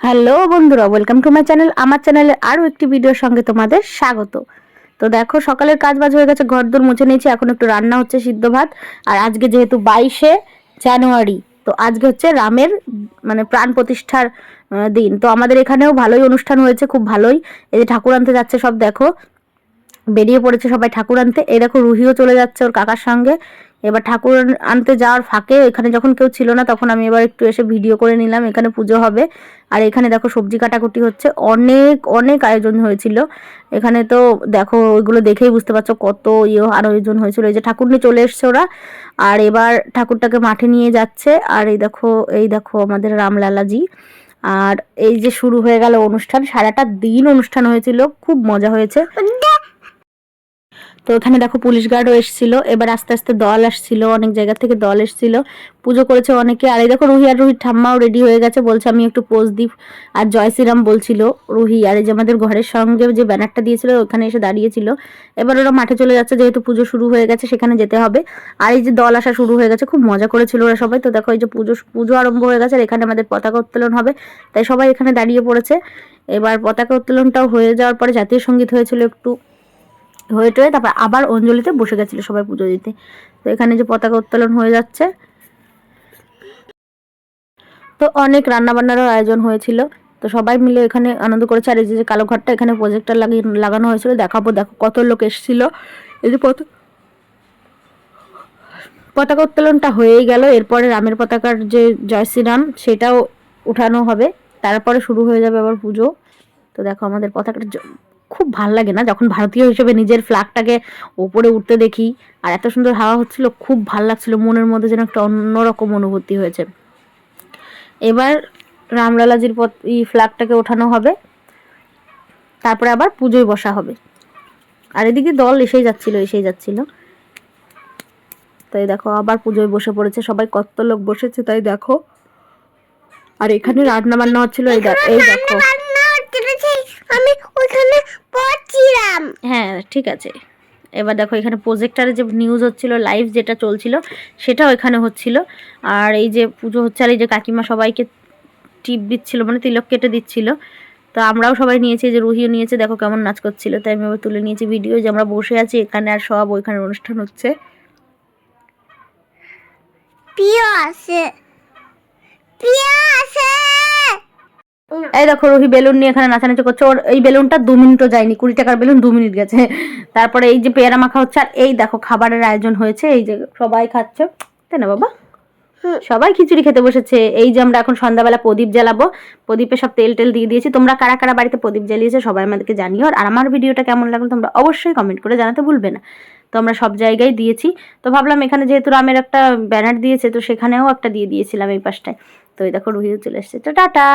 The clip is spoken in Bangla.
হ্যালো বন্ধুরা, ওয়েলকাম টু মাই চ্যানেল। আমার চ্যানেলে আরও একটি ভিডিওর সঙ্গে তোমাদের স্বাগত। তো দেখো, সকালের কাজ বাজ হয়ে গেছে, ঘর দোর মুছে নিয়েছি, এখন একটু রান্না হচ্ছে সিদ্ধ ভাত। আর আজকে যেহেতু 22শে জানুয়ারি, তো আজকে হচ্ছে রামের প্রাণ প্রতিষ্ঠার দিন। তো আমাদের এখানেও ভালোই অনুষ্ঠান হয়েছে, খুব ভালোই। এই যে ঠাকুর আনতে যাচ্ছে সব, দেখো বেরিয়ে পড়েছে সবাই ঠাকুর আনতে। এই দেখো রুহিও চলে যাচ্ছে ওর কাকার সঙ্গে। এবার ঠাকুর আনতে যাওয়ার ফাঁকে এখানে যখন কেউ ছিল না, তখন আমি এবার একটু এসে ভিডিও করে নিলাম। এখানে পুজো হবে, আর এখানে দেখো সবজি কাটাকুটি হচ্ছে। অনেক অনেক আয়োজন হয়েছিল এখানে। তো দেখো ওইগুলো দেখেই বুঝতে পারছো কত আয়োজন হয়েছিল। এই যে ঠাকুর নিয়ে চলে এসছে ওরা, আর এবার ঠাকুরটাকে মাঠে নিয়ে যাচ্ছে। আর এই দেখো আমাদের রামলালাজি। আর এই যে শুরু হয়ে গেল অনুষ্ঠান, সারাটা দিন অনুষ্ঠান হয়েছিল, খুব মজা হয়েছে। তো ওখানে দেখো পুলিশ গার্ডও এসেছিল। এবার আস্তে আস্তে দল আসছিল, অনেক জায়গা থেকে দল এসেছিল, পুজো করেছে অনেকে। আর এই দেখো রুহি আর রুহির ঠাম্মাও রেডি হয়ে গেছে, বলছে আমি একটু পোজ দিই। আর জয় শ্রীরাম বলছিল রুহি। আর এই যে আমাদের ঘরের সঙ্গে যে ব্যানারটা দিয়েছিল ওখানে এসে দাঁড়িয়েছিল। এবার ওরা মাঠে চলে যাচ্ছে, যেহেতু পুজো শুরু হয়ে গেছে, সেখানে যেতে হবে। আর এই যে দল আসা শুরু হয়ে গেছে, খুব মজা করেছিল ওরা সবাই। তো দেখো এই যে পুজো আরম্ভ হয়ে গেছে, আর এখানে আমাদের পতাকা উত্তোলন হবে, তাই সবাই এখানে দাঁড়িয়ে পড়েছে। এবার পতাকা উত্তোলনটাও হয়ে যাওয়ার পরে জাতীয় সঙ্গীত হয়েছিল একটু হয়ে টয়ে, তারপর আবার অঞ্জলিতে বসে গেছিলো সবাই পুজো দিতে। তো এখানে যে পতাকা উত্তোলন হয়ে যাচ্ছে, তো অনেক রান্নাবান্নারও আয়োজন হয়েছিল। তো সবাই মিলে এখানে আনন্দ করেছে। আর এই যে কালো ঘরটা, এখানে প্রজেক্টর লাগানো হয়েছিল, দেখাবো দেখো কত লোক এসেছিল। এই যে পতাকা উত্তোলনটা হয়েই গেল, এরপরে রামের পতাকার যে জয় শ্রীরাম সেটাও উঠানো হবে, তারপরে শুরু হয়ে যাবে আবার পুজো। তো দেখো আমাদের পতাকাটা খুব ভাল লাগে না, যখন ভারতীয় হিসেবে নিজের ফ্ল্যাগটাকে ওপরে উঠতে দেখি, আর এত সুন্দর হাওয়া হচ্ছিল, খুব ভাল লাগছিল, মনের মধ্যে যেন একটা অন্যরকম অনুভূতি হয়েছে। এবার রামলালাজির ফ্ল্যাগটাকে ওঠানো হবে, তারপরে আবার পুজোয় বসা হবে। আর এদিকে দল এসেই যাচ্ছিল। তাই দেখো আবার পুজোয় বসে পড়েছে সবাই, কত লোক বসেছে তাই দেখো। আর এখানে রান্না বান্না হচ্ছিল, এই দেখো আমি ওখানে পড়ছিলাম। হ্যাঁ ঠিক আছে। এবার দেখো এখানে প্রজেক্টারে যে নিউজ হচ্ছিল, লাইভ যেটা চলছিল সেটাও এখানে হচ্ছিল। আর এই যে পুজো হচ্ছে, আর এই যে কাকিমা সবাইকে টিপ দিচ্ছিল, তিলক কেটে দিচ্ছিল। তো আমরাও সবাই নিয়েছি, যে রুহিও নিয়েছে, দেখো কেমন নাচ করছিল। তাই আমি এবার তুলে নিয়েছি ভিডিও, যে আমরা বসে আছি এখানে আর সব ওইখানে অনুষ্ঠান হচ্ছে। এই দেখো রুহি বেলুন নিয়ে এখানে নাচানাচি করছে। ওর এই বেলুনটা 2 মিনিটও যায়নি, 20 টাকার বেলুন 2 মিনিট গেছে। তারপরে এই যে পেয়ারা মাখা হচ্ছে, আর এই দেখো খাবারের আয়োজন হয়েছে, এই যে সবাই খাচ্ছে, তাই না বাবা? সবাই খিচুড়ি খেতে বসেছে। এই যে আমরা এখন সন্ধ্যাবেলা প্রদীপ জ্বালাবো, প্রদীপে সব তেল দিয়ে দিয়েছি। তোমরা কারা কারা বাড়িতে প্রদীপ জ্বালিয়েছো সবাই আমাদেরকে জানিও। আর আমার ভিডিওটা কেমন লাগলো তোমরা অবশ্যই কমেন্ট করে জানাতে ভুলবে না। তো আমরা সব জায়গায় দিয়েছি। তো ভাবলাম এখানে যেহেতু রামের একটা ব্যানার দিয়েছে, তো সেখানেও একটা দিয়ে দিয়েছিলাম এই পাশটায়। তো এই দেখো রুহিও চলে এসেছে। তো টাটা।